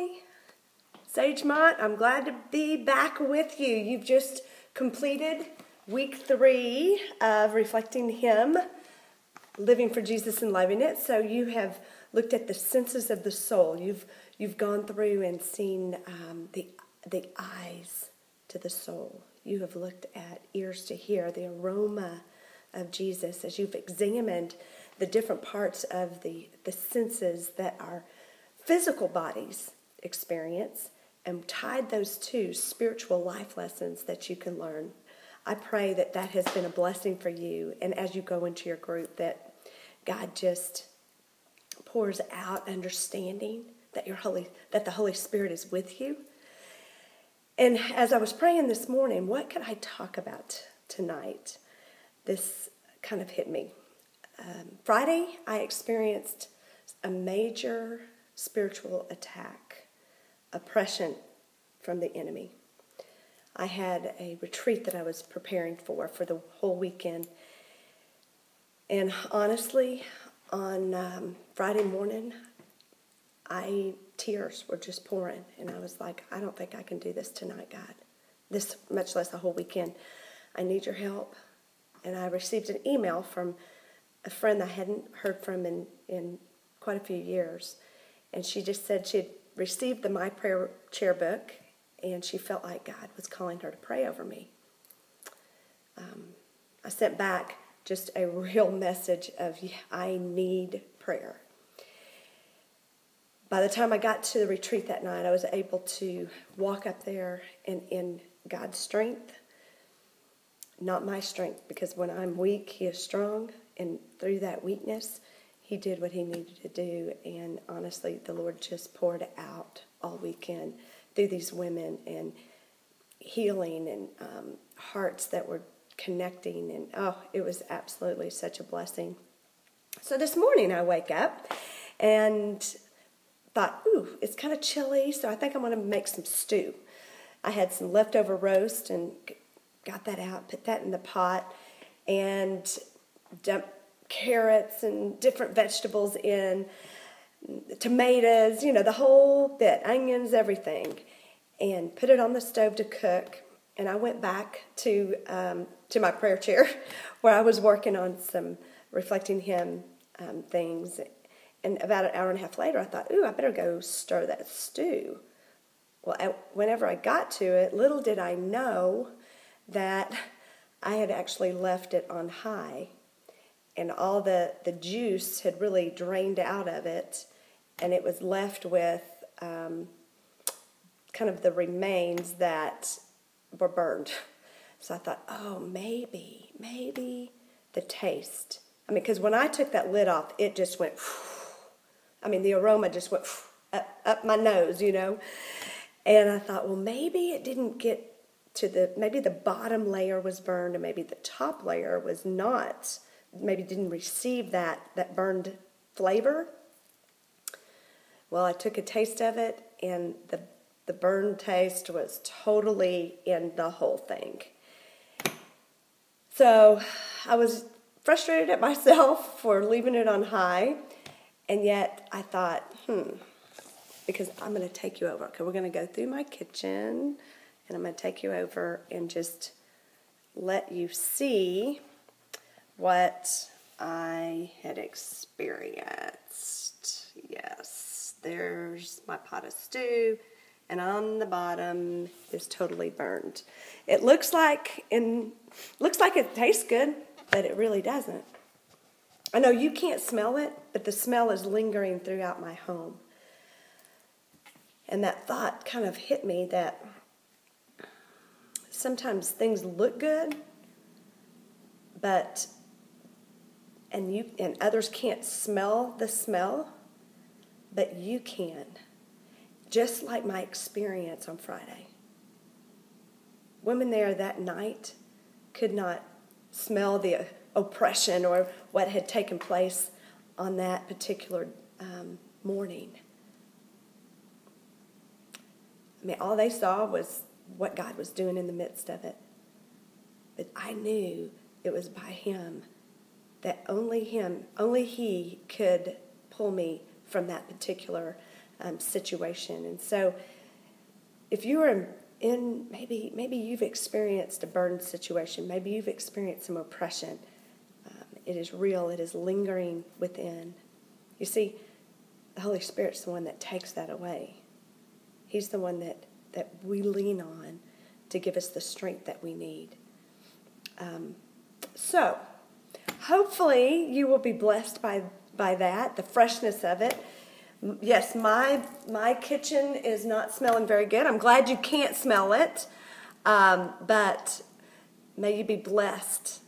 Hi, Sagemont. I'm glad to be back with you. You've just completed week 3 of Reflecting Him, Living for Jesus and Loving It. So you have looked at the senses of the soul. You've gone through and seen the eyes to the soul. You have looked at ears to hear, the aroma of Jesus, as you've examined the different parts of the senses that our physical bodies experience and tied those to spiritual life lessons that you can learn. I pray that that has been a blessing for you, and as you go into your group, that God just pours out understanding, that the Holy Spirit is with you. And as I was praying this morning, what could I talk about tonight? This kind of hit me. Friday, I experienced a major spiritual attack, oppression from the enemy. I had a retreat that I was preparing for the whole weekend. And honestly, on Friday morning, tears were just pouring. And I was like, I don't think I can do this tonight, God. This, much less the whole weekend. I need your help. And I received an email from a friend I hadn't heard from in quite a few years. And she just said she had received the My Prayer Chair book, and she felt like God was calling her to pray over me. I sent back just a real message of, I need prayer. By the time I got to the retreat that night, I was able to walk up there and in God's strength, not my strength, because when I'm weak, He is strong, and through that weakness, He did what He needed to do, and honestly, the Lord just poured out all weekend through these women, and healing, and hearts that were connecting, and it was absolutely such a blessing. So this morning I wake up and thought, it's kind of chilly, so I think I'm going to make some stew. I had some leftover roast and got that out, put that in the pot, and dumped carrots and different vegetables in, tomatoes, the whole bit, onions, everything, and put it on the stove to cook. And I went back to my prayer chair where I was working on some Reflecting Him things. And about an hour and a half later, I thought, I better go stir that stew. Well, whenever I got to it, little did I know that I had actually left it on high. And all the juice had really drained out of it. And it was left with kind of the remains that were burned. So I thought, maybe the taste. Because when I took that lid off, it just went, the aroma just went up my nose, And I thought, maybe it didn't get to maybe the bottom layer was burned and maybe the top layer was not, maybe didn't receive that burned flavor. Well, I took a taste of it, and the burned taste was totally in the whole thing. So I was frustrated at myself for leaving it on high, and yet I thought, because I'm going to take you over. Okay, we're going to go through my kitchen, and I'm going to take you over and just let you see what I had experienced. Yes, there's my pot of stew, and on the bottom is totally burned. It looks like it tastes good, but it really doesn't. I know you can't smell it, but the smell is lingering throughout my home. And that thought kind of hit me that sometimes things look good, and others can't smell the smell, but you can. Just like my experience on Friday. Women there that night could not smell the oppression or what had taken place on that particular morning. All they saw was what God was doing in the midst of it. But I knew it was by Him, that only He could pull me from that particular situation. And so if you are in maybe you've experienced a burden situation, maybe you've experienced some oppression. It is real. It is lingering within. You see, the Holy Spirit's the one that takes that away. He's the one that we lean on to give us the strength that we need. So, hopefully you will be blessed by that, the freshness of it. Yes, my kitchen is not smelling very good. I'm glad you can't smell it, but may you be blessed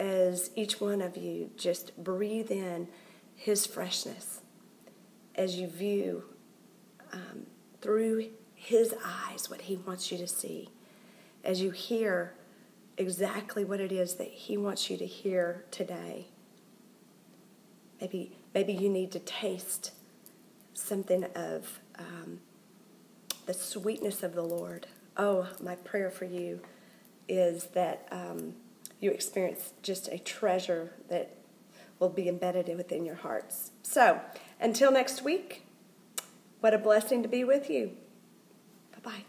as each one of you just breathe in His freshness as you view through His eyes what He wants you to see, as you hear exactly what it is that He wants you to hear today. Maybe you need to taste something of the sweetness of the Lord. Oh, my prayer for you is that you experience just a treasure that will be embedded within your hearts. So, until next week, what a blessing to be with you. Bye-bye.